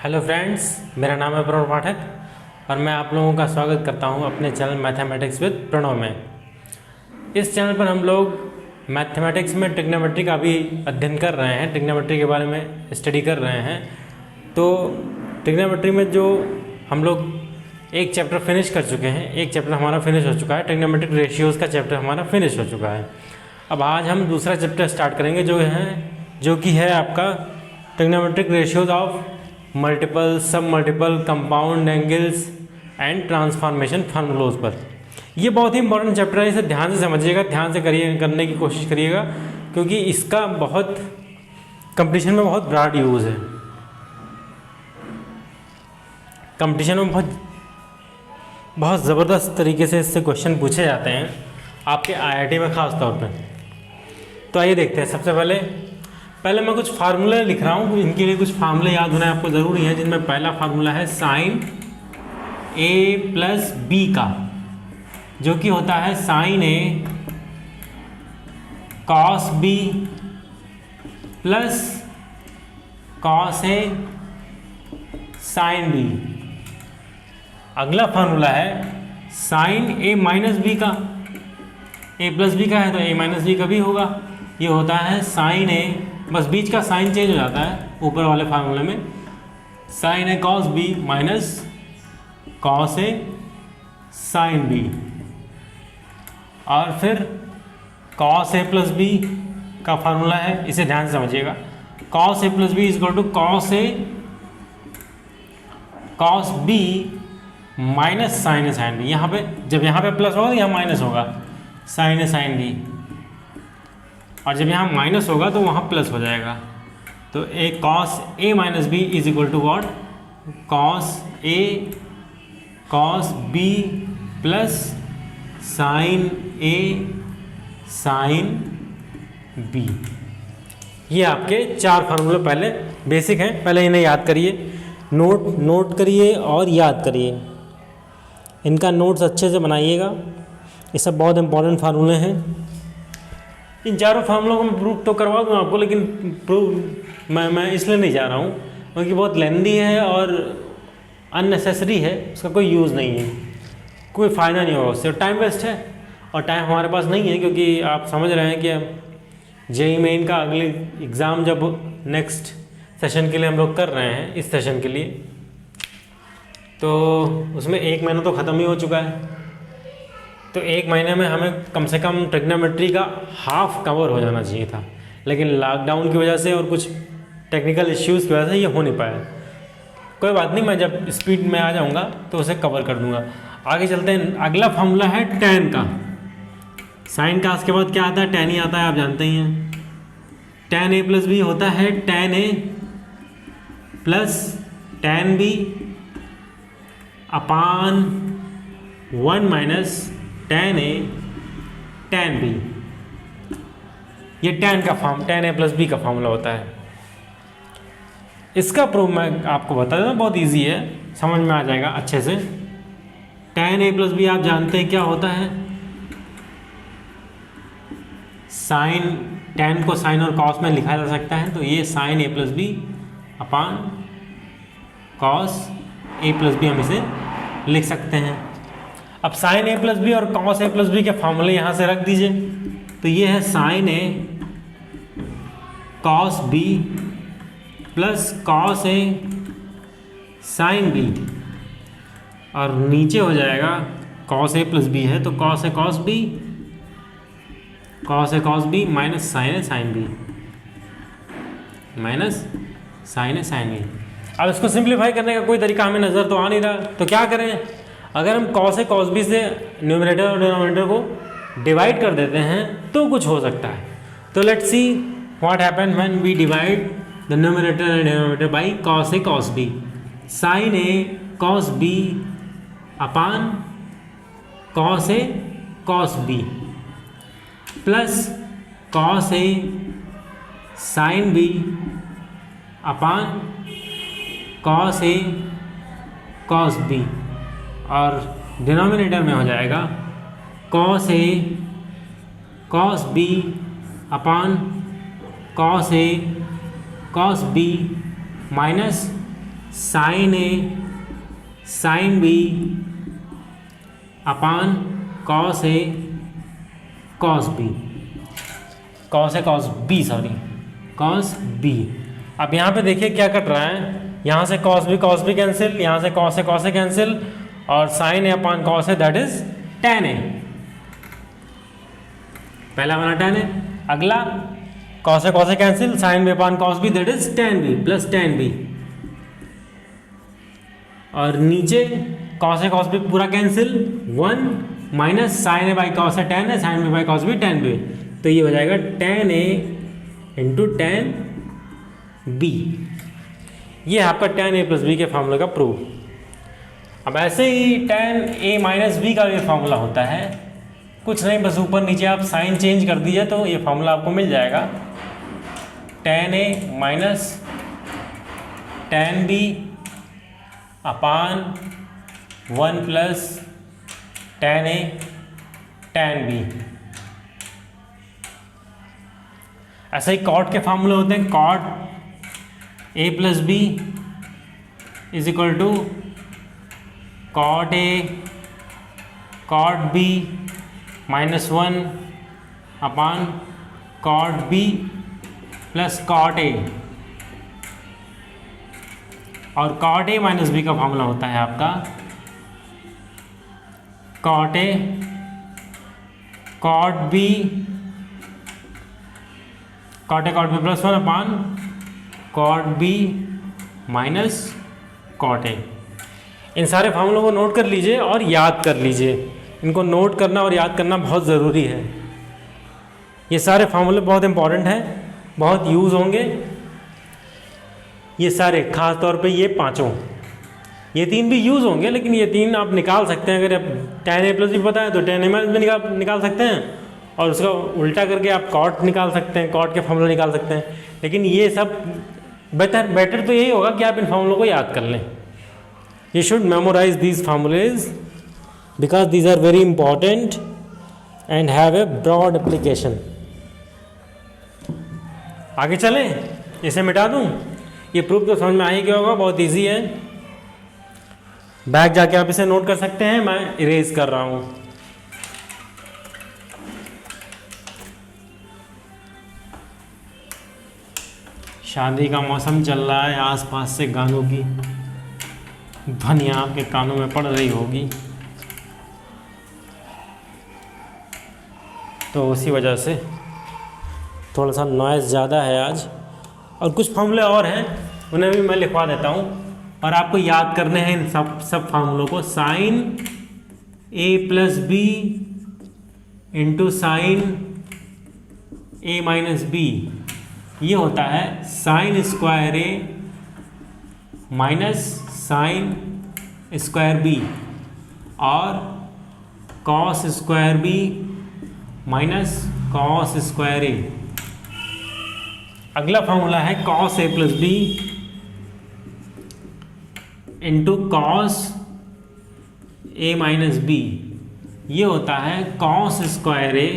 Hello friends, मेरा नाम है प्रणव पाठक और मैं आप लोगों का स्वागत करता हूं अपने चैनल मैथमेटिक्स विद प्रणव में। इस चैनल पर हम लोग मैथमेटिक्स में ट्रिग्नोमेट्री का भी अध्ययन कर रहे हैं, ट्रिग्नोमेट्री के बारे में स्टडी कर रहे हैं। तो ट्रिग्नोमेट्री में जो हम लोग एक चैप्टर फिनिश कर चुके हैं, एक चैप्टर हमारा फिनिश हो चुका है, ट्रिग्नोमेट्रिक रेशियोज़ का चैप्टर हमारा फिनिश हो चुका है। अब आज हम दूसरा चैप्टर स्टार्ट करेंगे जो कि है आपका trigonometric ratios of multiple, sub multiple, compound angles and transformation फार्मूलोज पर। ये बहुत ही इंपॉर्टेंट चैप्टर है, इसे ध्यान से समझिएगा, ध्यान से करने की कोशिश करिएगा, क्योंकि इसका बहुत कंपटीशन में बहुत ब्रॉड यूज़ है। कंपटीशन में बहुत ज़बरदस्त तरीके से इससे क्वेश्चन पूछे जाते हैं, आपके आईआईटी में ख़ास तौर पे। तो आइए देखते हैं। सबसे पहले मैं कुछ फार्मूले लिख रहा हूँ, इनके लिए कुछ फार्मूले याद होना आपको ज़रूरी है, जिनमें पहला फार्मूला है साइन ए प्लस बी का, जो कि होता है sign A cos B plus cos A sine B. अगला फार्मूला है साइन ए माइनस बी का, ए प्लस बी का है तो ए माइनस बी का भी होगा। ये होता है साइन ए, बस बीच का साइन चेंज हो जाता है ऊपर वाले फार्मूले में, sine A cos B minus cos A sine B. और फिर कॉस ए प्लस बी का फार्मूला है, इसे ध्यान से समझिएगा। Cos A plus B is equal to cos A cos B minus sine A sine B. यहाँ पे जब यहाँ पे प्लस होगा तो यहाँ माइनस होगा, साइन ए साइन बी, और जब यहाँ माइनस होगा तो वहाँ प्लस हो जाएगा। तो A cos A minus B is equal to what, cos A cos B plus sine A sine B. ये आपके चार फार्मूले पहले बेसिक हैं, पहले इन्हें याद करिए, नोट करिए और याद करिए। इनका नोट्स अच्छे से बनाइएगा, ये सब बहुत इंपॉर्टेंट फार्मूले हैं। इन चारों फार्मूलों को मैं प्रूफ तो करवा दूँ आपको, लेकिन प्रूफ मैं इसलिए नहीं जा रहा हूँ क्योंकि बहुत लेंदी है और अननेसेसरी है, उसका कोई यूज़ नहीं है, कोई फ़ायदा नहीं होगा उससे, टाइम वेस्ट है और टाइम हमारे पास नहीं है, क्योंकि आप समझ रहे हैं कि जेईई मेन का अगले एग्ज़ाम जब नेक्स्ट सेशन के लिए हम लोग कर रहे हैं, इस सेशन के लिए, तो उसमें 1 महीना तो ख़त्म ही हो चुका है। तो 1 महीने में हमें कम से कम ट्रिग्नोमेट्री का हाफ कवर हो जाना चाहिए था, लेकिन लॉकडाउन की वजह से और कुछ टेक्निकल इश्यूज़ की वजह से ये हो नहीं पाया। कोई बात नहीं, मैं जब स्पीड में आ जाऊंगा तो उसे कवर कर दूंगा। आगे चलते हैं। अगला फार्मूला है टैन का। साइन का उसके बाद क्या आता है, टैन ही आता है, आप जानते ही हैं। टैन ए प्लस बी होता है tan A plus tan B upon 1 minus tan A tan B. ये टैन ए प्लस बी का फार्मूला होता है। इसका प्रूफ मैं आपको बता देता हूँ, बहुत इजी है, समझ में आ जाएगा अच्छे से। टैन ए प्लस बी आप जानते हैं क्या होता है, साइन, टैन को साइन और कॉस में लिखा जा सकता है, तो ये sign A plus B upon cos A plus B हम इसे लिख सकते हैं। अब साइन ए प्लस बी और कॉस ए प्लस बी के फार्मूले यहाँ से रख दीजिए, तो ये है sign A cos B plus cos A sine B, और नीचे हो जाएगा कॉस ए प्लस बी है तो cos A cos B minus sine A sine B, minus sine A sine B. अब इसको सिंप्लीफाई करने का कोई तरीका हमें नज़र तो आ नहीं रहा, तो क्या करें, अगर हम कॉस ए कॉस बी से न्यूमरेटर और डिनोमिनेटर को डिवाइड कर देते हैं तो कुछ हो सकता है। तो let's see what happen when we divide the numerator and denominator by cos A cos B. Sine A cos B upon cos A cos B plus cos A sine B upon cos A cos B, और denominator में हो जाएगा cos A cos B upon cos A cos B minus sine A sine B upon cos A cos B, cos A cos B, sorry cos B. अब यहाँ पे देखिए क्या cut रहा है, यहाँ से कॉस बी कैंसिल, यहाँ से कॉस ए कैंसिल, और sine A upon cos A that is tan A, पहला वाला टेन ए। अगला cos A cancel, sine B upon cos B that is tan B plus tan B, और नीचे cos A cos B पूरा cancel, 1 minus sine A by cos A tan A, sine B by cos B tan B, तो ये हो जाएगा tan A into tan B. ये है आपका टेन ए प्लस बी के फार्मूले का प्रूफ। अब ऐसे ही टेन ए माइनस बी का भी फार्मूला होता है, कुछ नहीं बस ऊपर नीचे आप साइन चेंज कर दीजिए तो ये फार्मूला आपको मिल जाएगा, tan A minus tan B upon 1 plus tan A tan B. ऐसे ही कॉट के फार्मूले होते हैं, cot A plus B is equal to cot A cot B minus 1 upon cot B plus cot A, और कॉट ए माइनस बी का formula होता है आपका cot A cot B cot B plus 1 upon cot B minus cot A. इन सारे फार्मूलों को note कर लीजिए और याद कर लीजिए, इनको नोट करना और याद करना बहुत ज़रूरी है। ये सारे फार्मूले बहुत इंपॉर्टेंट हैं, बहुत यूज़ होंगे ये सारे, ख़ास तौर पे ये पांचों, ये तीन भी यूज़ होंगे, लेकिन ये तीन आप निकाल सकते हैं। अगर आप टेन ए प्लस भी पता है तो टेन ए माइनस भी निकाल सकते हैं, और उसका उल्टा करके आप कॉट निकाल सकते हैं, कॉट के फार्मूले निकाल सकते हैं। लेकिन ये सब बेटर तो यही होगा कि आप इन फार्मूलों को याद कर लें। You should memorize these formulas because these are very important and have a broad application. आगे चलें, इसे मिटा दूं, ये प्रूफ तो समझ में आ ही गया होगा, बहुत इजी है। बैक जाके आप इसे नोट कर सकते हैं, मैं इरेज कर रहा हूं। शादी का मौसम चल रहा है, आसपास से गानों की ध्वनि आपके कानों में पड़ रही होगी, तो उसी वजह से थोड़ा सा नॉइज़ ज़्यादा है आज। और कुछ फार्मूले और हैं, उन्हें भी मैं लिखवा देता हूँ, और आपको याद करने हैं इन सब फार्मूलों को। Sine A plus B into sine A minus B, ये होता है sine square A minus sine square B, और cos square B minus cos square A. अगला फार्मूला है cos A plus B into cos A minus B, ये होता है cos square A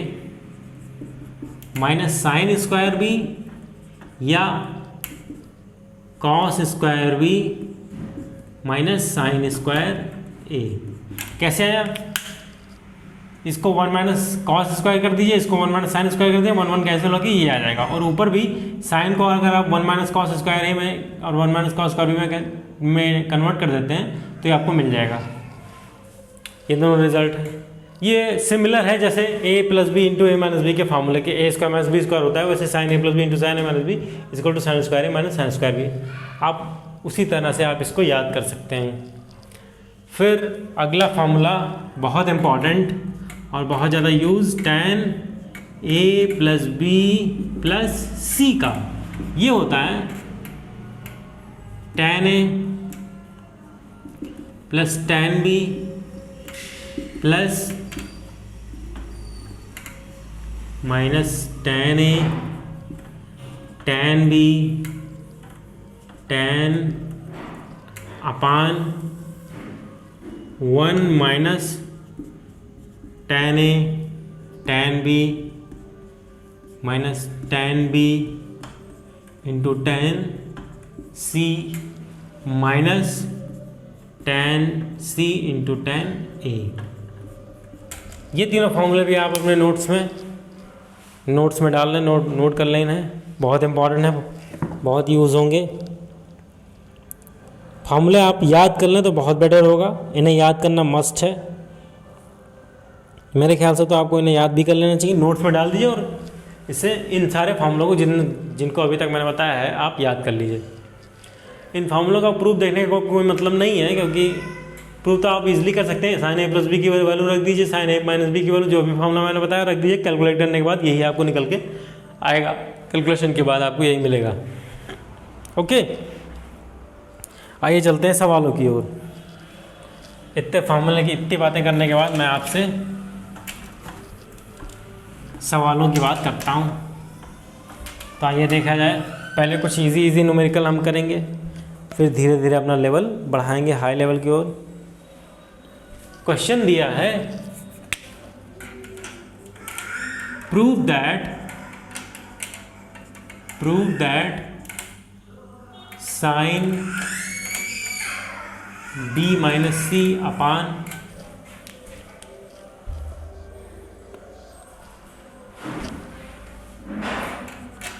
minus sine square B, या cos square B minus sine square A. कैसे आया, इसको 1 minus cos square कर दीजिए, इसको 1 माइनस साइन स्क्वायर कर दीजिए, 1 1 कैंसिल होगी, ये आ जाएगा। और ऊपर भी साइन को अगर आप 1 माइनस कॉस स्क्वायर ए में और 1 माइनस कॉस स्क्वायर बी में कन्वर्ट कर देते हैं तो ये आपको मिल जाएगा। ये दोनों रिजल्ट है, ये सिमिलर है जैसे A plus B into A minus B के फार्मूले के, A square minus B square होता है, वैसे sine A plus B into sine A minus B equal to sine square A minus sine square B. आप उसी तरह से आप इसको याद कर सकते हैं। फिर अगला फार्मूला बहुत इम्पॉर्टेंट और बहुत ज़्यादा use, tan a plus B plus C का, ये होता है tan a plus tan b plus minus tan a tan b tan upon 1 minus tan a tan b minus tan b into tan c minus tan C into tan A. ये तीनों फॉर्मूले भी आप अपने नोट्स में डाल लें, note कर लेना है, बहुत इंपॉर्टेंट है, बहुत यूज़ होंगे। फार्मूले आप याद कर लें तो बहुत बेटर होगा, इन्हें याद करना मस्ट है मेरे ख्याल से। तो आपको इन्हें याद भी कर लेना चाहिए, नोट्स में डाल दीजिए और इससे इन सारे फार्मूलों को जिनको अभी तक मैंने बताया है आप याद कर लीजिए। इन फार्मूलों का प्रूफ देखने का कोई मतलब नहीं है, क्योंकि प्रूफ तो आप इजीली कर सकते हैं। साइन ए प्लस बी की वैल्यू रख दीजिए, साइन ए माइनस बी की वैल्यू, जो भी फार्मूला मैंने बताया रख दीजिए, कैलकुलेट करने के बाद यही आपको निकल के आएगा, कैलकुलेशन के बाद आपको यही मिलेगा। ओके, आइए चलते हैं सवालों की ओर। इतने फार्मूले की इतनी बातें करने के बाद मैं आपसे सवालों की बात करता हूँ। तो आइए देखा जाए, पहले कुछ इजी न्यूमेरिकल हम करेंगे, फिर धीरे धीरे अपना लेवल बढ़ाएंगे हाई लेवल की ओर। क्वेश्चन दिया है, prove that sine B minus C upon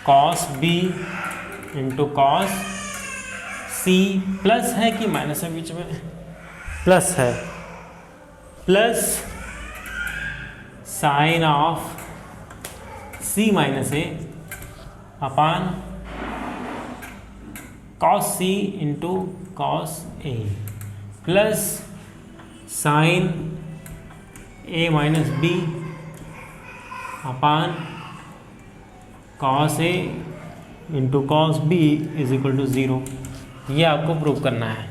cos B into cos C plus है कि माइनस है, बीच में प्लस है, plus sine of C minus A upon cos C into cos A plus sine A minus B upon cos A into cos B is equal to 0। ये आपको prove करना है।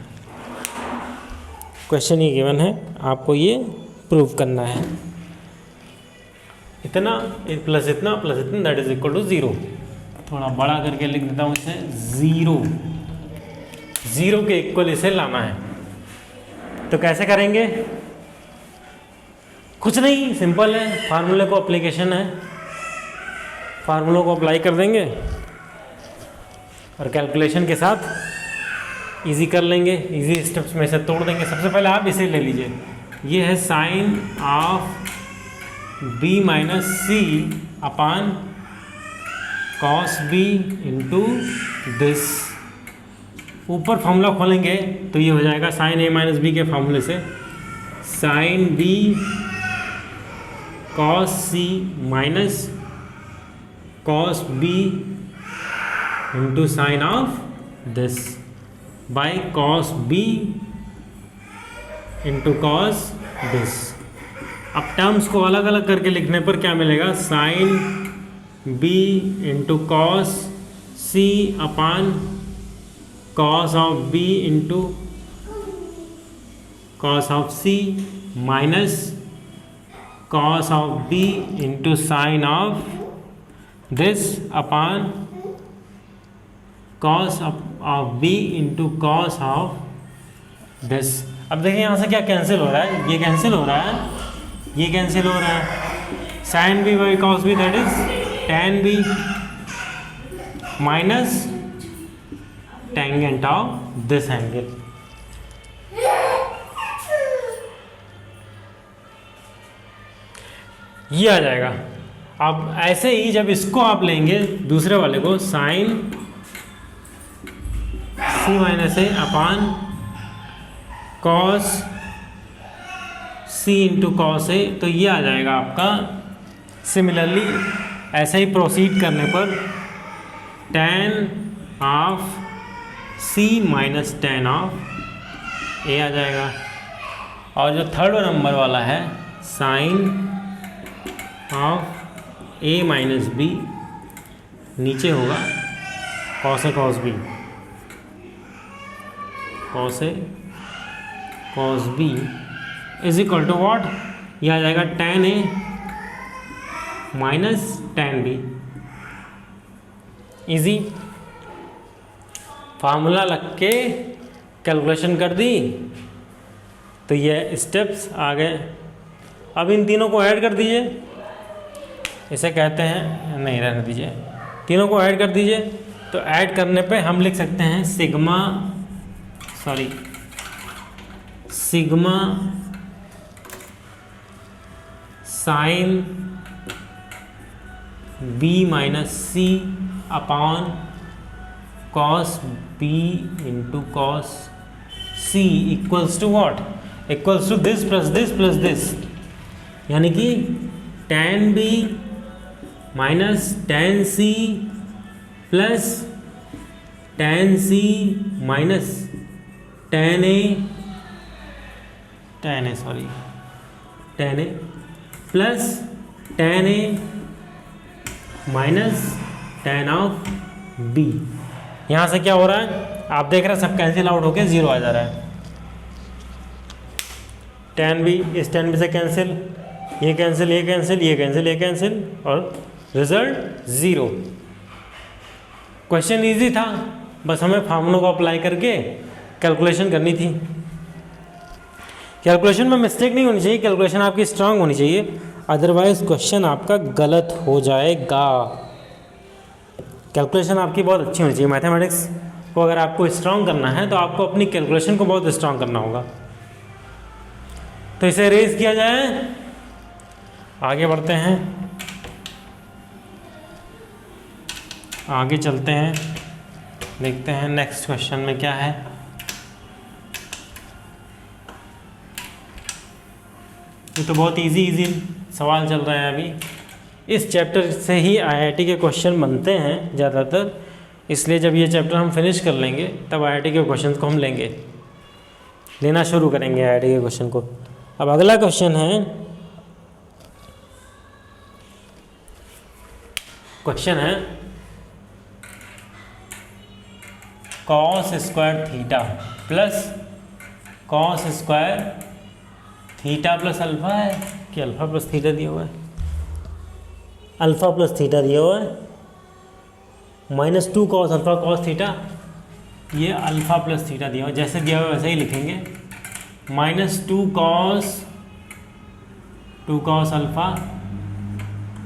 क्वेश्चन ये गिवन है, आपको ये प्रूव करना है। इतना प्लस इतना दैट इज इक्वल टू 0। थोड़ा बड़ा करके लिख देता हूँ इसे, 0 के इक्वल इसे लाना है। तो कैसे करेंगे? कुछ नहीं, सिंपल है, फार्मूले को एप्लीकेशन है, फार्मूलों को अप्लाई कर देंगे और कैलकुलेशन के साथ इजी कर लेंगे, इजी स्टेप्स में से तोड़ देंगे। सबसे पहले आप इसे ले लीजिए, ये है sine of B minus C upon cos B into this. ऊपर फॉर्मूला खोलेंगे तो ये हो जाएगा साइन ए माइनस बी के फॉर्मूले से sine B cos C minus cos B into sine of this by cos B into cos this. अब टर्म्स को अलग अलग करके लिखने पर क्या मिलेगा? Sine B into cos C upon cos of B into cos of C minus cos of B into sine of this upon cos of B into cos of this. अब देखिए यहाँ से क्या कैंसिल हो रहा है, ये कैंसिल हो रहा है, ये कैंसिल हो रहा है। Sine B by cos B that is tan B minus tangent of this angle. ये आ जाएगा। अब ऐसे ही जब इसको आप लेंगे दूसरे वाले को sign C minus A upon cos C into cos ए, तो ये आ जाएगा आपका। सिमिलरली ऐसे ही प्रोसीड करने पर tan of C minus tan of A आ जाएगा। और जो थर्ड नंबर वाला है sine of A minus B, नीचे होगा cos A cos B, cos A cos B is equal to what? ये आ जाएगा tan A minus tan B. Easy formula लग के कैलकुलेशन कर दी तो ये स्टेप्स आ गए। अब इन तीनों को ऐड कर दीजिए, इसे कहते हैं, नहीं रहने दीजिए, तीनों को ऐड कर दीजिए। तो ऐड करने पे हम लिख सकते हैं sigma sorry sigma sine B minus C upon cos B into cos C equals to what, equals to this plus this, यानी कि tan B minus tan C plus tan C minus tan A plus tan A minus tan of B. यहाँ से क्या हो रहा है, आप देख रहे हैं सब कैंसिल आउट होके 0 आ जा रहा है। tan बी इस tan बी से कैंसिल, ये कैंसिल ये कैंसिल ये कैंसिल ये कैंसिल और रिजल्ट 0। क्वेश्चन इजी था, बस हमें फार्मूलों को अप्लाई करके कैलकुलेशन करनी थी। कैलकुलेशन में मिस्टेक नहीं होनी चाहिए, कैलकुलेशन आपकी स्ट्रांग होनी चाहिए, अदरवाइज क्वेश्चन आपका गलत हो जाएगा। कैलकुलेशन आपकी बहुत अच्छी होनी चाहिए। मैथमेटिक्स को अगर आपको स्ट्रांग करना है तो आपको अपनी कैलकुलेशन को बहुत स्ट्रांग करना होगा। तो इसे रेज किया जाए, आगे बढ़ते हैं, आगे चलते हैं, देखते हैं नेक्स्ट क्वेश्चन में क्या है। ये तो बहुत इजी सवाल चल रहा है अभी। इस चैप्टर से ही आईआईटी के क्वेश्चन बनते हैं ज़्यादातर, इसलिए जब ये चैप्टर हम फिनिश कर लेंगे तब आईआईटी के क्वेश्चन को हम लेना शुरू करेंगे आईआईटी के क्वेश्चन को। अब अगला क्वेश्चन है cos square theta plus cos square theta plus alpha है कि अल्फा प्लस थीटा दिया हुआ है, अल्फा प्लस थीटा दिया हुआ है, -2 कॉस अल्फा कॉस थीटा, ये अल्फा प्लस थीटा दिया हुआ है, जैसे दिया हुआ वैसे ही लिखेंगे। -2 cos alpha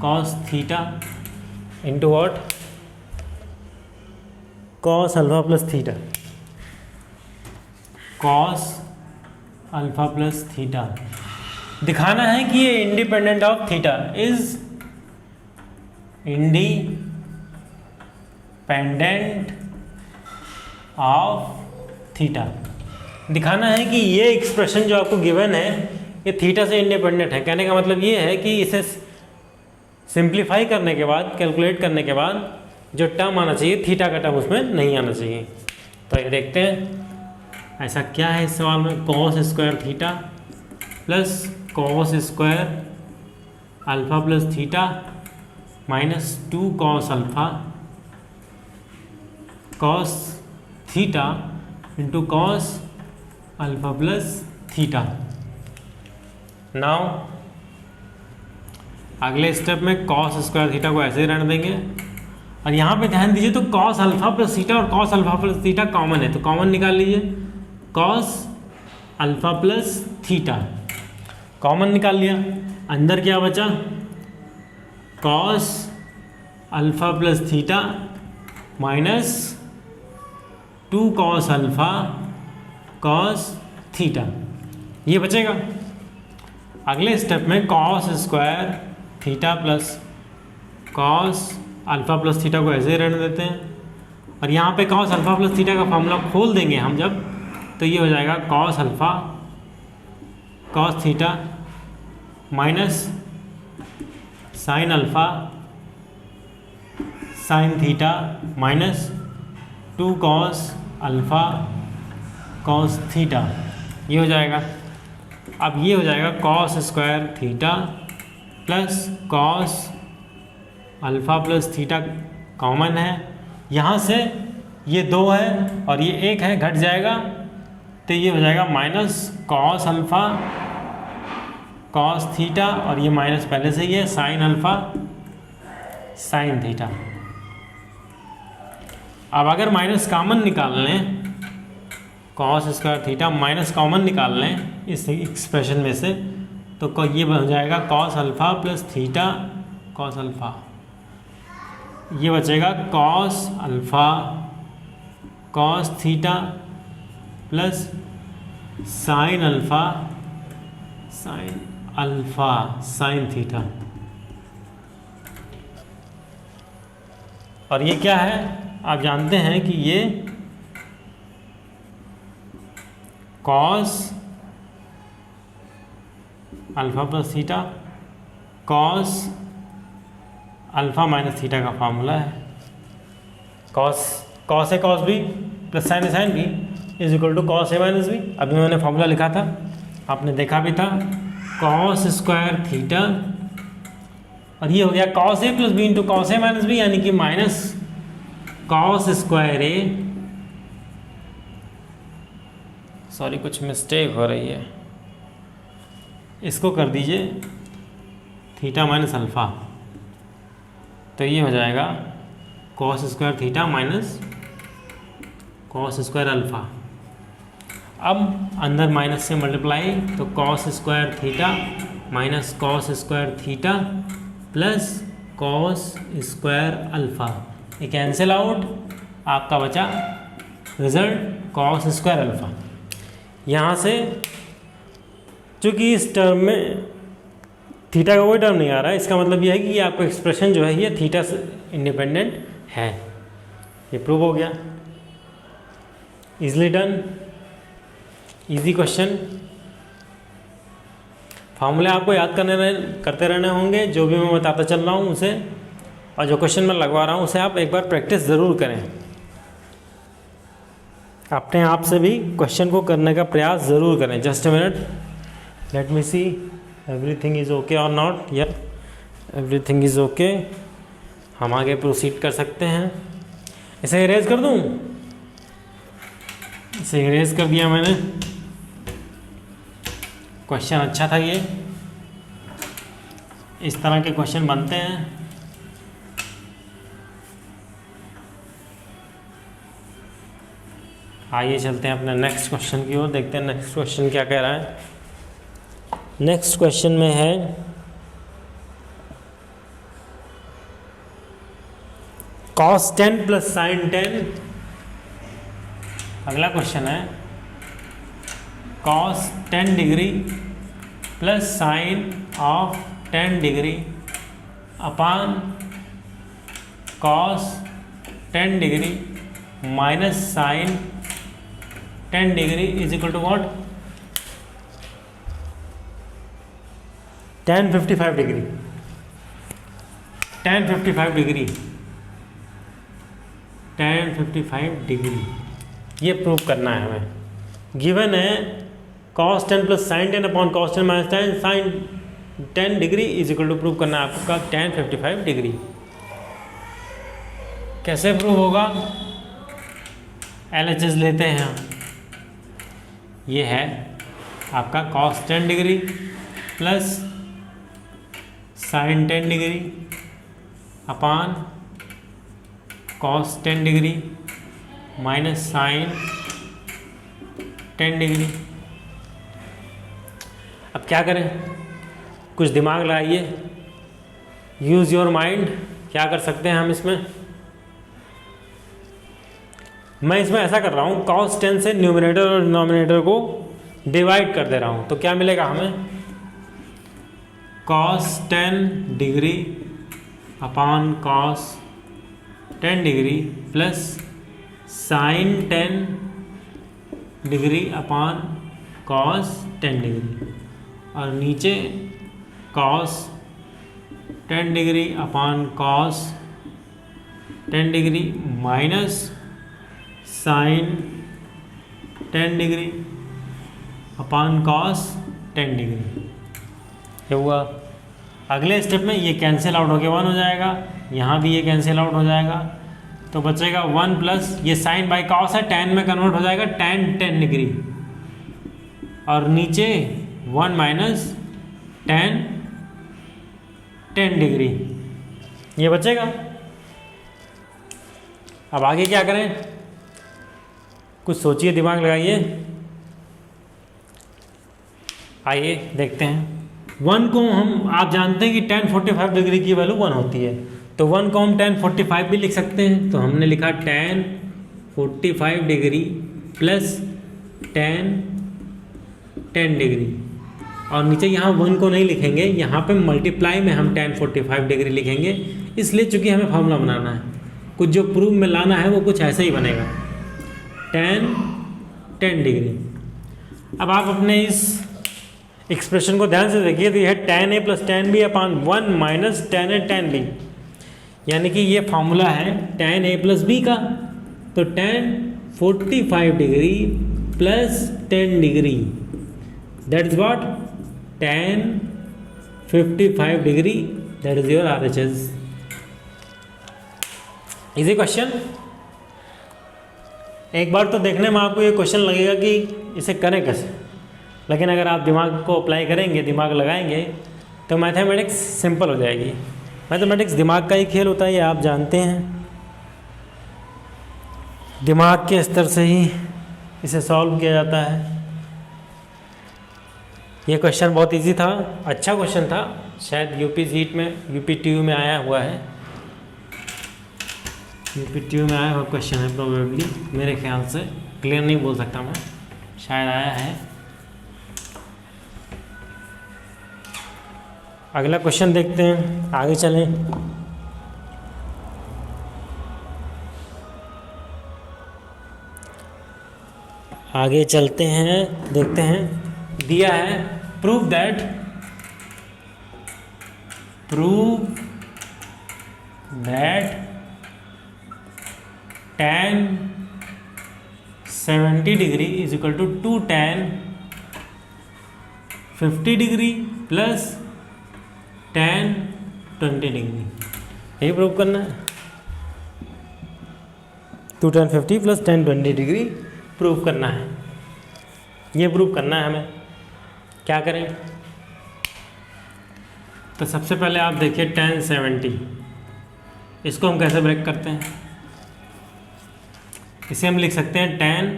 cos theta into what, cos alpha plus theta, cos alpha plus theta. दिखाना है कि ये independent of theta, is independent of theta. दिखाना है कि ये एक्सप्रेशन जो आपको गिवन है ये थीटा से इंडिपेंडेंट है। कहने का मतलब ये है कि इसे सिंप्लीफाई करने के बाद, कैलकुलेट करने के बाद जो टर्म आना चाहिए थीटा का टर्म उसमें नहीं आना चाहिए। तो ये देखते हैं ऐसा क्या है इस सवाल में। Cos square theta plus cos square alpha plus theta -2 cos alpha cos theta into cos alpha plus theta. Now अगले स्टेप में कॉस स्क्वायर थीटा को ऐसे ही रहने देंगे और यहाँ पे ध्यान दीजिए तो कॉस अल्फा प्लस थीटा और cos alpha plus theta common है, तो कॉमन निकाल लीजिए। Cos alpha plus theta common निकाल लिया, अंदर क्या बचा, cos alpha plus theta -2 cos alpha cos theta, ये बचेगा। अगले स्टेप में cos square theta plus cos alpha plus theta को ऐसे ही रहने देते हैं और यहाँ पे कॉस अल्फा प्लस थीटा का फॉर्मूला खोल देंगे हम जब, तो ये हो जाएगा cos alpha cos theta minus sign alpha sine theta -2 cos alpha cos theta, ये हो जाएगा। अब ये हो जाएगा cos square theta plus cos alpha plus theta common है, यहाँ से ये 2 है और ये 1 है, घट जाएगा तो ये हो जाएगा minus cos alpha cos theta और ये माइनस पहले से ही है साइन अल्फा साइन थीटा। अब अगर माइनस कॉमन निकाल लें, cos square theta minus common निकाल लें इस एक्सप्रेशन में से, तो ये बन जाएगा cos alpha plus theta cos alpha, ये बचेगा cos alpha cos theta plus sine alpha sine theta. और ये क्या है, आप जानते हैं कि ये cos alpha plus theta cos alpha minus theta का फार्मूला है। Cos A cos B plus sine A sine B is equal to cos A minus B. अभी मैंने फार्मूला लिखा था, आपने देखा भी था, कॉस स्क्वायर थीटा, और ये हो गया cos A plus B into cos A minus B, यानी कि माइनस कॉस स्क्वायर ए, सॉरी कुछ मिस्टेक हो रही है, इसको कर दीजिए थीटा माइनस अल्फ़ा, तो ये हो जाएगा cos square theta minus cos square alpha. अब अंदर माइनस से मल्टीप्लाई, तो cos square theta minus cos square theta plus cos square alpha, ये कैंसिल आउट, आपका बचा रिजल्ट कॉस स्क्वायर अल्फ़ा। यहाँ से चूँकि इस टर्म में थीटा का कोई टर्म नहीं आ रहा है, इसका मतलब यह है कि ये आपका एक्सप्रेशन जो है ये थीटा से इंडिपेंडेंट है। ये प्रूव हो गया, इजली डन, इजी क्वेश्चन। फार्मूले आपको याद करते रहने होंगे, जो भी मैं बताता चल रहा हूँ उसे, और जो क्वेश्चन मैं लगवा रहा हूँ उसे आप एक बार प्रैक्टिस ज़रूर करें। अपने आप से भी क्वेश्चन को करने का प्रयास ज़रूर करें। Just a minute, let me see everything is okay और नॉट। या एवरीथिंग इज़ ओके, हम आगे प्रोसीड कर सकते हैं। इसे इरेज कर दूँ, इसे इरेज कर दिया मैंने। क्वेश्चन अच्छा था ये, इस तरह के क्वेश्चन बनते हैं। आइए चलते हैं अपने नेक्स्ट क्वेश्चन की ओर, देखते हैं नेक्स्ट क्वेश्चन क्या कह रहा है। नेक्स्ट क्वेश्चन में है cos 10 प्लस साइन 10। अगला क्वेश्चन है cos 10 degree plus sine of 10 degree upon cos 10 degree minus sine 10 degree is equal to what, tan 55 degree. tan 55 degree, tan 55 degree ये प्रूव करना है हमें। गिवन है cos 10 plus sine 10 upon cos 10 minus 10 sine 10 degree is equal to prove करना है आपका tan 55 degree. कैसे prove होगा, LHS लेते हैं हम। ये है आपका cos 10 degree plus sine 10 degree upon cos 10 degree minus sine 10 degree. अब क्या करें, कुछ दिमाग लगाइए, यूज़ योर माइंड। क्या कर सकते हैं हम इसमें, मैं इसमें ऐसा कर रहा हूँ, cos 10 से न्यूमरेटर और डिनोमिनेटर को डिवाइड कर दे रहा हूँ, तो क्या मिलेगा हमें, cos 10 degree upon cos 10 degree plus sine 10 degree upon cos 10 degree, और नीचे cos 10 degree upon cos 10 degree minus sine 10 degree upon cos 10 degree. ये हुआ। अगले स्टेप में ये कैंसिल आउट होकर 1 हो जाएगा, यहाँ भी ये कैंसिल आउट हो जाएगा, तो बचेगा 1 प्लस ये साइन बाई कॉस है, tan में कन्वर्ट हो जाएगा tan 10 डिग्री, और नीचे 1 माइनस tan 10 डिग्री ये बचेगा। अब आगे क्या करें, कुछ सोचिए, दिमाग लगाइए। आइए देखते हैं। 1 को हम, आप जानते हैं कि tan 45 डिग्री की वैल्यू 1 होती है, तो 1 को हम tan 45 भी लिख सकते हैं, तो हमने लिखा tan 45 डिग्री प्लस 10 डिग्री, और नीचे यहाँ 1 को नहीं लिखेंगे, यहाँ पे मल्टीप्लाई में हम 10 45 डिग्री लिखेंगे, इसलिए चूँकि हमें फॉर्मूला बनाना है, कुछ जो प्रूफ में लाना है वो कुछ ऐसे ही बनेगा 10 डिग्री। अब आप अपने इस एक्सप्रेशन को ध्यान से देखिए, तो यह tan a + tan b upon 1 minus tan a tan b, यानी कि ये फार्मूला है tan a + b का। तो tan 45 degree plus 10 degree, that is what, tan 55 degree, that is your RHS। Easy question. एक बार तो देखने में आपको ये क्वेश्चन लगेगा कि इसे करें कैसे, लेकिन अगर आप दिमाग को अप्लाई करेंगे, दिमाग लगाएंगे, तो मैथमेटिक्स सिंपल हो जाएगी। मैथमेटिक्स दिमाग का ही खेल होता है, ये आप जानते हैं। दिमाग के स्तर से ही इसे सॉल्व किया जाता है। ये क्वेश्चन बहुत इजी था, अच्छा क्वेश्चन था, शायद यूपी जीट में, यूपी TU में आया हुआ है, यूपी TU में आया हुआ क्वेश्चन है प्रोबेबली, मेरे ख्याल से, क्लियर नहीं बोल सकता मैं, शायद आया है। अगला क्वेश्चन देखते हैं, आगे चलें। आगे चलते हैं, देखते हैं। दिया है prove that tan 70 degree is equal to 2 tan 50 degree plus tan 20 degree, यही प्रूव करना है। 2 tan 50 plus tan 20 degree prove करना है, ये प्रूव करना है हमें। क्या करें? तो सबसे पहले आप देखिए tan 70, इसको हम कैसे ब्रेक करते हैं? इसे हम लिख सकते हैं tan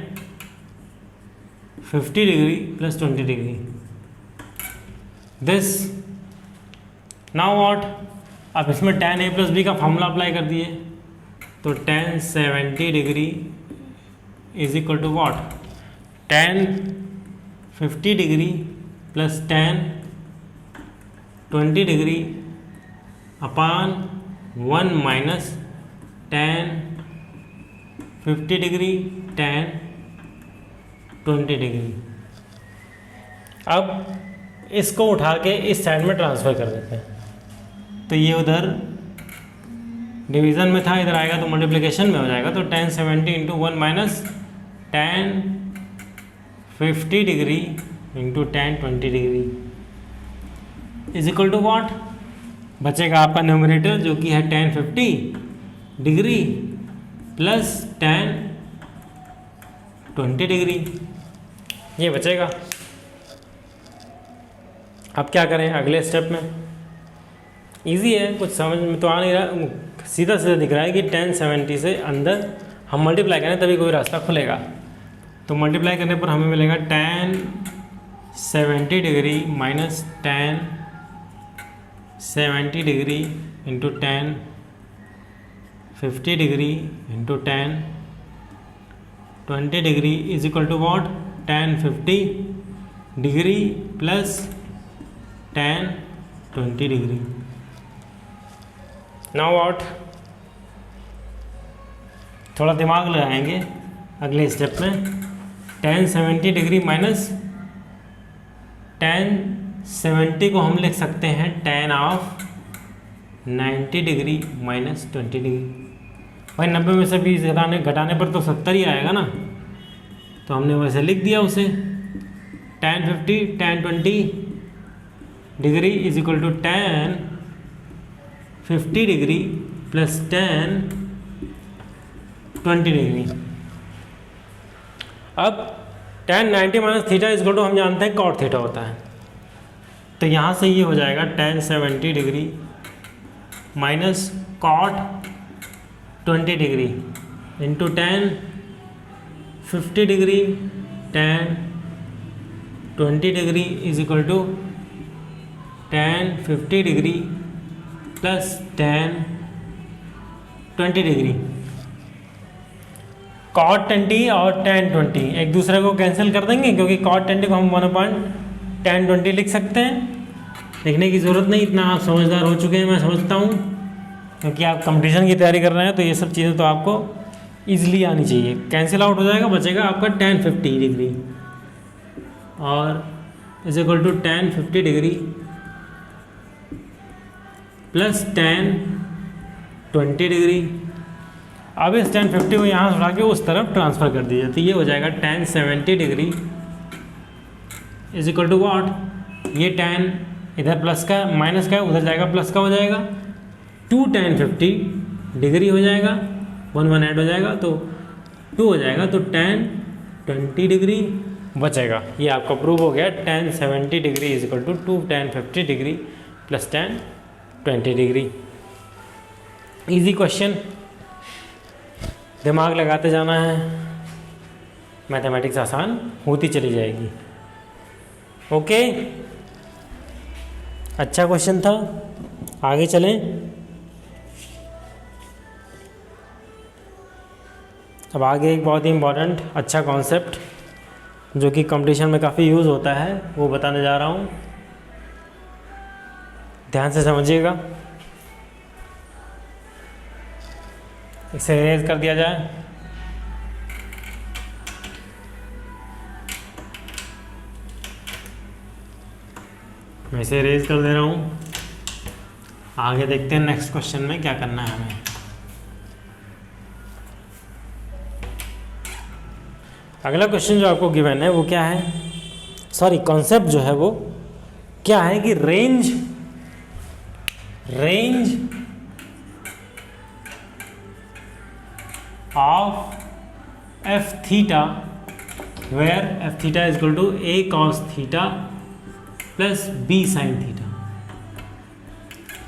50 degree plus 20 degree, this. Now what, अब इसमें tan a + b का फॉर्मूला अप्लाई कर दिए, तो tan 70 degree is equal to what, tan 50 degree plus tan 20 degree upon 1 minus tan 50 degree tan 20 degree. अब इसको उठा के इस साइड में ट्रांसफ़र कर देते हैं, तो ये उधर डिवीज़न में था, इधर आएगा तो मल्टीप्लिकेशन में हो जाएगा। तो tan 70 into 1 minus tan 50 degree into tan 20 degree is equal to what, बचेगा आपका न्यूमरेटर जो कि है tan 50 degree plus tan 20 degree, ये बचेगा। अब क्या करें अगले स्टेप में? इजी है, कुछ समझ में तो आ नहीं रहा, सीधा सीधा दिख रहा है कि tan 70 से अंदर हम मल्टीप्लाई करें तभी कोई रास्ता खुलेगा। तो मल्टीप्लाई करने पर हमें मिलेगा tan 70 degree minus tan 70 degree into tan 50 degree into tan 20 degree is equal to what, tan 50 degree plus tan 20 degree. Now what, थोड़ा दिमाग लगाएंगे अगले स्टेप में। tan 70 डिग्री माइनस tan 70 को हम लिख सकते हैं tan of 90 degree minus 20 degree. भाई 90 में से 20 घटाने पर तो 70 ही आएगा ना, तो हमने वैसे लिख दिया उसे। tan 50 tan 20 degree is equal to tan 50 degree plus tan 20 degree. अब tan 90 minus theta is equal to हम जानते हैं cot थीटा होता है, तो यहाँ से ये हो जाएगा tan 70 degree minus cot 20 degree into tan 50 degree tan 20 degree is equal to tan 50 degree plus tan 20 degree. cot 20 और tan 20 एक दूसरे को कैंसिल कर देंगे, क्योंकि cot 20 को हम 1/tan 20 लिख सकते हैं। लिखने की ज़रूरत नहीं, इतना आप समझदार हो चुके हैं मैं समझता हूँ, क्योंकि आप कंपटीशन की तैयारी कर रहे हैं, तो ये सब चीज़ें तो आपको ईजिली आनी चाहिए। कैंसिल आउट हो जाएगा, बचेगा आपका tan 50 डिग्री और is equal to tan 50 degree plus tan 20 degree. अब इस tan 50 को यहाँ से उठा के उस तरफ ट्रांसफ़र कर दीजिए, तो ये हो जाएगा tan 70 degree is equal to what, ये tan इधर प्लस का माइनस का है, उधर जाएगा प्लस का हो जाएगा, 2 tan 50 डिग्री हो जाएगा, 1 ऐड हो जाएगा तो 2 हो जाएगा, तो tan 20 डिग्री बचेगा। ये आपका प्रूव हो गया, tan 70 degree is equal to 2 tan 50 degree plus tan 20 degree. Easy question, दिमाग लगाते जाना है, मैथमेटिक्स आसान होती चली जाएगी। ओके, अच्छा क्वेश्चन था, आगे चलें। अब आगे एक बहुत ही इम्पॉर्टेंट अच्छा कॉन्सेप्ट जो कि कंपटीशन में काफ़ी यूज़ होता है वो बताने जा रहा हूँ, ध्यान से समझिएगा। इसे इरेज कर दिया जाए। मैं इसे इरेज कर दे रहा हूँ। आगे देखते हैं नेक्स्ट क्वेश्चन में क्या करना है हमें। अगला क्वेश्चन जो आपको गिवन है वो क्या है, सॉरी कॉन्सेप्ट जो है वो क्या है कि range of F theta where F theta is equal to A cos theta plus B sine theta,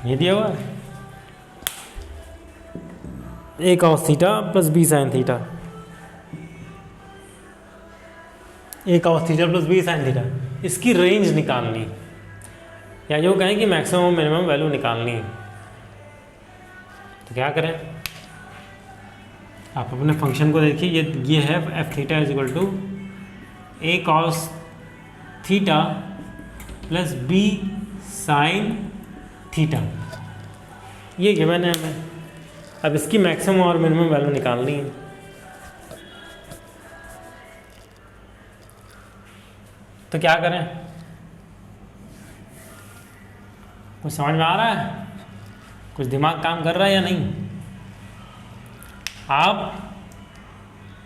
ये दिया हुआ है, A cos theta plus B sine theta, A cos theta plus B sine theta, इसकी range निकालनी, या जो कहें कि मैक्सिमम मिनिमम वैल्यू निकालनी है। तो क्या करें, आप अपने फंक्शन को देखिए, ये है f theta is equal to A cos theta plus B sine theta, ये गिवन है हमें। अब इसकी मैक्सिमम और मिनिमम वैल्यू निकालनी है। तो क्या करें, कुछ समझ में आ रहा है, कुछ दिमाग काम कर रहा है या नहीं। आप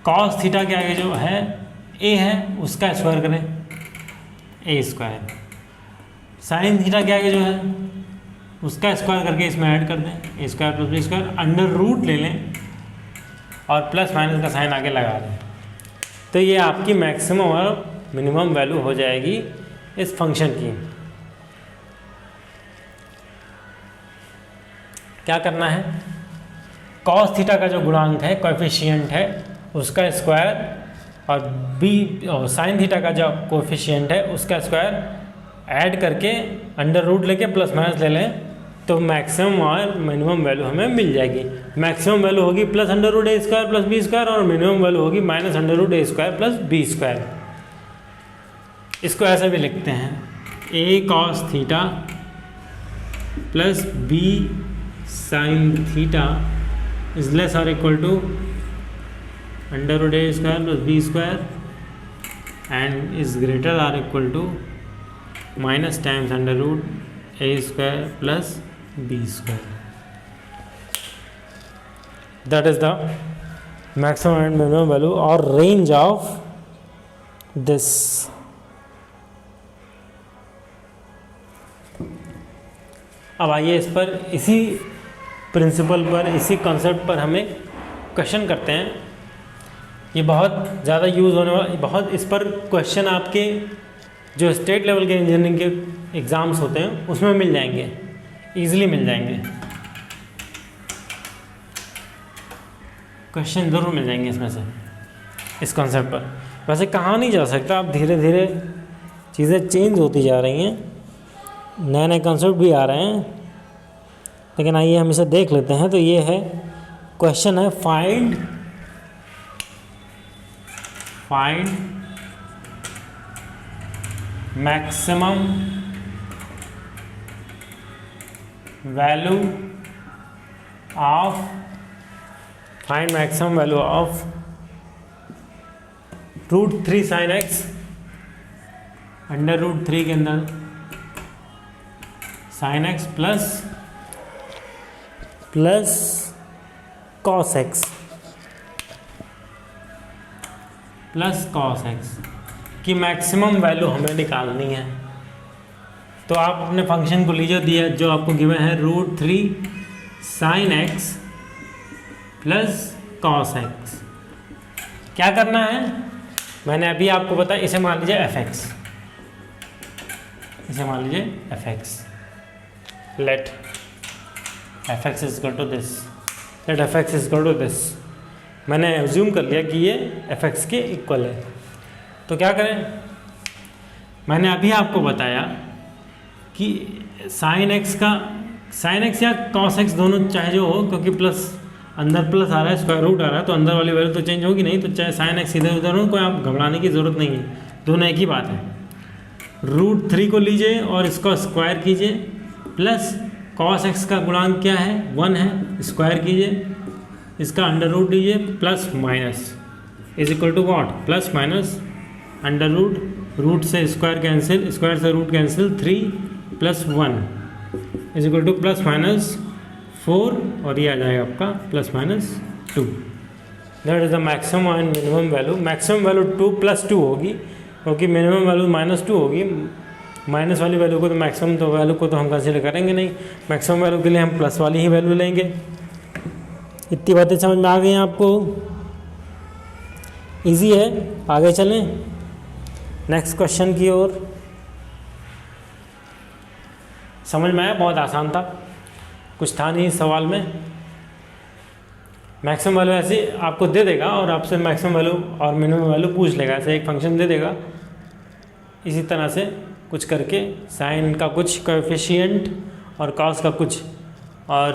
कॉस थीटा के आगे जो है ए है उसका स्क्वायर करें, ए स्क्वायर, साइन थीटा के आगे जो है उसका स्क्वायर करके इसमें ऐड कर दें, A square plus B square, under root ले लें और प्लस माइनस का साइन आगे लगा दें, तो ये आपकी मैक्सिमम और मिनिमम वैल्यू हो जाएगी इस फंक्शन की। क्या करना है, कॉस थीटा का जो गुणांक है, कोएफिशिएंट है, उसका स्क्वायर और बी और साइन थीटा का जो कोएफिशिएंट है उसका स्क्वायर ऐड करके अंडर रूट लेके प्लस माइनस ले लें, तो मैक्सिमम और मिनिमम वैल्यू हमें मिल जाएगी। मैक्सिमम वैल्यू होगी plus under root A square plus B square और मिनिमम वैल्यू होगी minus under root A square plus B square. इसको ऐसे भी लिखते हैं, A cos theta plus B sine theta is less और equal to under root A square plus B square and is greater और equal to minus times under root A square plus B square. That is the maximum and minimum value और range of this. अब आइए इस पर, इसी principal पर, इसी concept पर हमें क्वेश्चन करते हैं। ये बहुत ज़्यादा यूज़ होने वाला, बहुत इस पर क्वेश्चन आपके जो स्टेट लेवल के इंजीनियरिंग के एग्ज़ाम्स होते हैं उसमें मिल जाएंगे, ईजिली मिल जाएंगे, क्वेश्चन ज़रूर मिल जाएंगे इसमें से, इस कॉन्सेप्ट पर। वैसे कहा नहीं जा सकता, अब धीरे धीरे चीज़ें चेंज होती जा रही हैं, नए नए कॉन्सेप्ट भी आ रहे हैं, लेकिन आइए हम इसे देख लेते हैं। तो ये है क्वेश्चन है, find find maximum value of √3 sin x √3 के अंदर sin x plus cos x की मैक्सिमम वैल्यू हमें निकालनी है। तो आप अपने फंक्शन को लीजिए, दिया जो आपको गिवन है √3 sin x plus cos x। क्या करना है, मैंने अभी आपको बताया, इसे मान लीजिए fx, let fx is equal to this. मैंने एज्यूम कर लिया कि ये fx के इक्वल है। तो क्या करें, मैंने अभी आपको बताया कि sin x या cos x दोनों चाहे जो हो, क्योंकि प्लस अंदर प्लस आ रहा है, स्क्वायर रूट आ रहा है, तो अंदर वाली वैल्यू तो चेंज होगी नहीं। तो चाहे sin x इधर उधर हो, कोई आप घबराने की ज़रूरत नहीं है, दोनों एक ही बात है। √3 को लीजिए और इसका स्क्वायर कीजिए, प्लस cos x का गुणांक क्या है, 1 है, स्क्वायर कीजिए, इसका अंडर रूट लीजिए, plus minus is equal to what, plus minus under root से स्क्वायर कैंसिल, स्क्वायर से root cancel, 3 + 1 is equal to plus minus 4, और ये आ जाएगा आपका plus minus 2। That is the maximum and minimum value. Maximum value 2 + 2 होगी, क्योंकि minimum value -2 होगी। माइनस वाली वैल्यू को तो मैक्सिमम वैल्यू को तो हम कंसिडर करेंगे नहीं, मैक्सिमम वैल्यू के लिए हम प्लस वाली ही वैल्यू लेंगे। इतनी बातें समझ में आ गई हैं आपको? इजी है, आगे चलें नेक्स्ट क्वेश्चन की ओर। समझ में आया? बहुत आसान था, कुछ था नहीं सवाल में। मैक्सिमम वैल्यू ऐसे आपको दे देगा और आपसे मैक्सिमम वैल्यू और मिनिमम वैल्यू पूछ लेगा, ऐसे एक फंक्शन दे देगा, इसी तरह से कुछ करके साइन का कुछ कोएफिशिएंट और कॉस का कुछ, और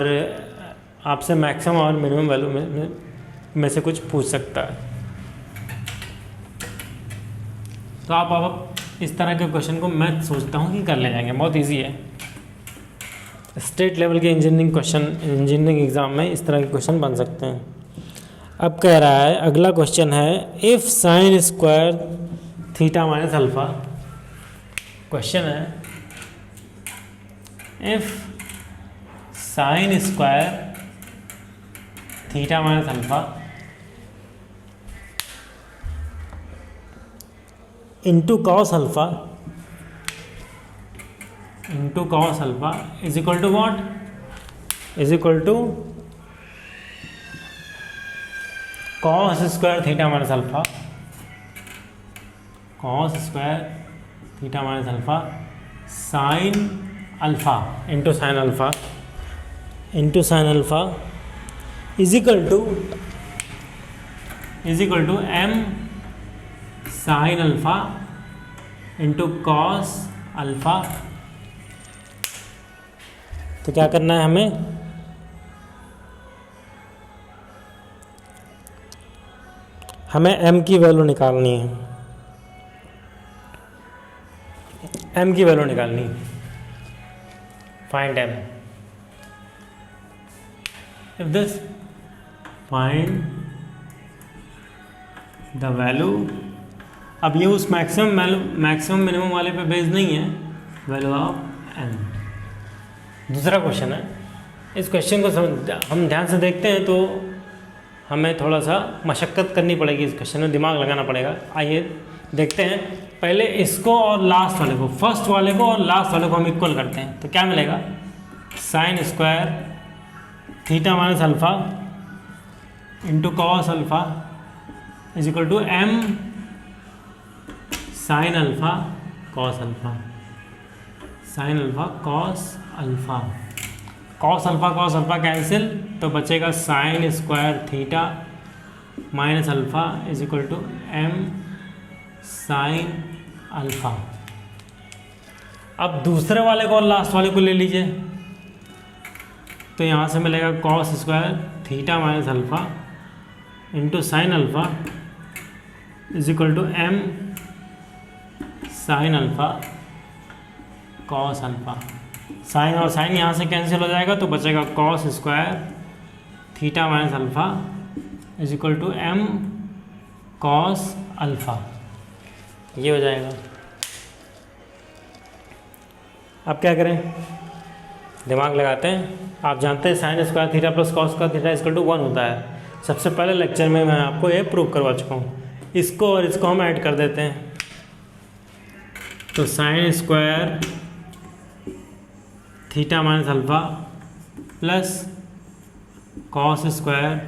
आपसे मैक्सिमम और मिनिमम वैल्यू में से कुछ पूछ सकता है। तो आप इस तरह के क्वेश्चन को मैं सोचता हूँ कि कर ले जाएंगे, बहुत इजी है। स्टेट लेवल के इंजीनियरिंग एग्ज़ाम में इस तरह के क्वेश्चन बन सकते हैं। अब कह रहा है, अगला क्वेश्चन है, if sine square theta minus alpha. Question है, if sine square theta minus alpha into cos alpha is equal to what, is equal to cos square theta minus alpha, cos square theta minus alpha sine alpha into sine alpha is equal to m sine alpha into cos alpha. तो क्या करना है हमें m की value निकालनी है, m की value निकालनी है। Find m, if this find the value. अब ये उस मैक्सिमम मिनिमम वाले पे बेस्ड नहीं है, वैल्यू ऑफ m। दूसरा क्वेश्चन है, इस क्वेश्चन को हम ध्यान से देखते हैं तो हमें थोड़ा सा मशक्क़त करनी पड़ेगी, इस क्वेश्चन में दिमाग लगाना पड़ेगा। आइए देखते हैं, पहले इसको और लास्ट वाले को, फर्स्ट वाले को और लास्ट वाले को हम इक्वल करते हैं। तो क्या मिलेगा, sine square theta minus alpha into cos alpha is equal to m sine alpha cos alpha, sine alpha cos alpha, cos alpha cancel, तो बचेगा sine square theta minus alpha is equal to m sine alpha. अब दूसरे वाले को और last वाले को ले लीजिए, तो यहाँ से मिलेगा cos square theta minus alpha into sine alpha is equal to m sine alpha cos alpha. Sine और साइन यहाँ से कैंसिल हो जाएगा तो बचेगा cos square theta minus alpha is equal to m cos alpha, ये हो जाएगा। अब क्या करें, दिमाग लगाते हैं। आप जानते हैं sine square theta plus cos square theta equal to 1 होता है। सबसे पहले लेक्चर में मैं आपको ये प्रूव करवा चुका हूँ। इसको और इसको हम ऐड कर देते हैं, तो sine square theta minus alpha plus cos square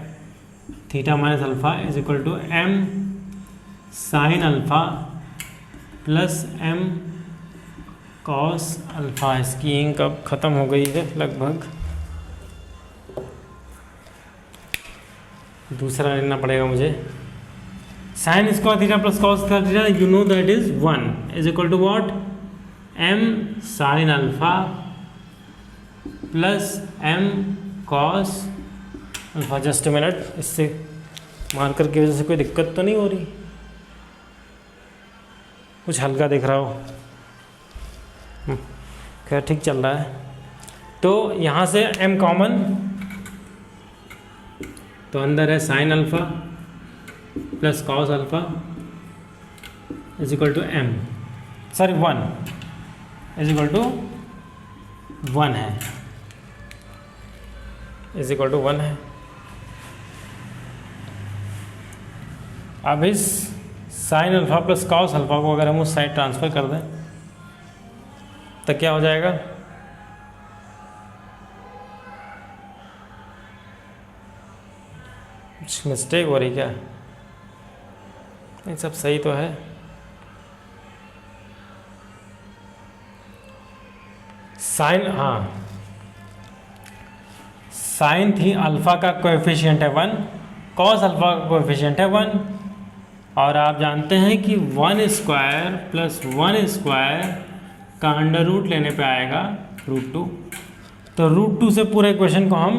theta minus alpha is equal to m sine alpha plus m cos alpha. इसकी इंक अब ख़त्म हो गई है लगभग, दूसरा लेना पड़ेगा मुझे। Sine square theta plus cos square theta you know that is 1 is equal to what, m sine alpha plus m cos alpha. Just minute, इससे मार्कर की वजह से कोई दिक्कत तो नहीं हो रही, कुछ हल्का दिख रहा हो, खैर ठीक चल रहा है। तो यहाँ से m कॉमन, तो अंदर है sine alpha plus cos alpha is equal to m, sorry 1 is equal to 1 है, इज इक्वल टू 1 है। अब इस sine alpha plus cos alpha को अगर हम उस साइड ट्रांसफ़र कर दें तो क्या हो जाएगा, कुछ मिस्टेक हो रही क्या, नहीं सब सही तो है। साइन, हाँ साइन थी अल्फ़ा का कोएफिशिएंट है 1, कॉस अल्फ़ा का कोएफिशिएंट है 1, और आप जानते हैं कि 1 स्क्वायर प्लस 1 स्क्वायर का अंडर रूट लेने पे आएगा √2। तो √2 से पूरे इक्वेशन को हम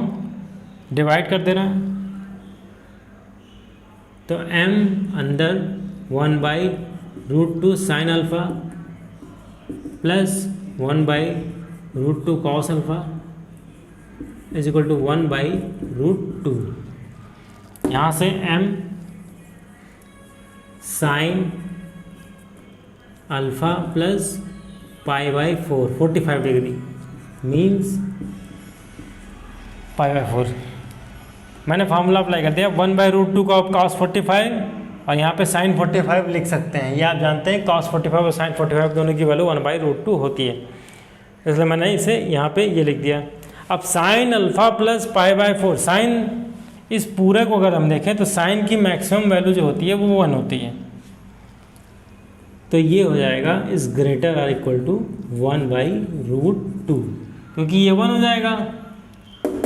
डिवाइड कर देना है, तो m अंदर 1/√2 sine alpha plus 1/√2 cos alpha is equal to 1/√2। यहाँ से m sine alpha plus π/4 45 degree means π/4। मैंने फार्मूला अप्लाई कर दिया, 1/√2 का cos 45 और यहाँ पे sin 45 लिख सकते हैं। ये आप जानते हैं cos 45 और sin 45 दोनों की वैल्यू 1/√2 होती है, इसलिए मैंने इसे यहाँ पे ये लिख दिया। अब sin अल्फ़ा प्लस π/4, साइन इस पूरे को अगर हम देखें तो साइन की मैक्सिमम वैल्यू जो होती है वो 1 होती है, तो ये हो जाएगा इज ग्रेटर और इक्वल टू 1/√2, क्योंकि ये 1 हो जाएगा,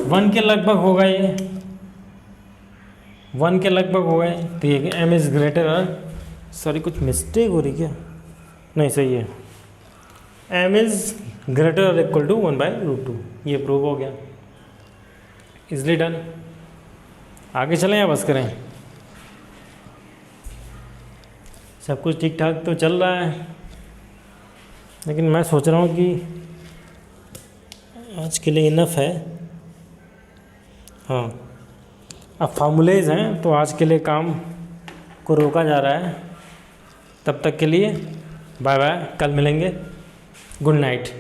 1 के लगभग होगा, ये 1 के लगभग हो गए, तो ये m इज़ ग्रेटर और, सॉरी कुछ मिस्टेक हो रही क्या, नहीं सही है, m इज़ ग्रेटर और इक्वल टू 1/√2, ये प्रूव हो गया, इजली डन। आगे चलें या बस करें, सब कुछ ठीक ठाक तो चल रहा है, लेकिन मैं सोच रहा हूँ कि आज के लिए इनफ है। हाँ, अब फार्मूलेज हैं तो आज के लिए काम को रोका जा रहा है। तब तक के लिए बाय बाय, कल मिलेंगे, गुड नाइट।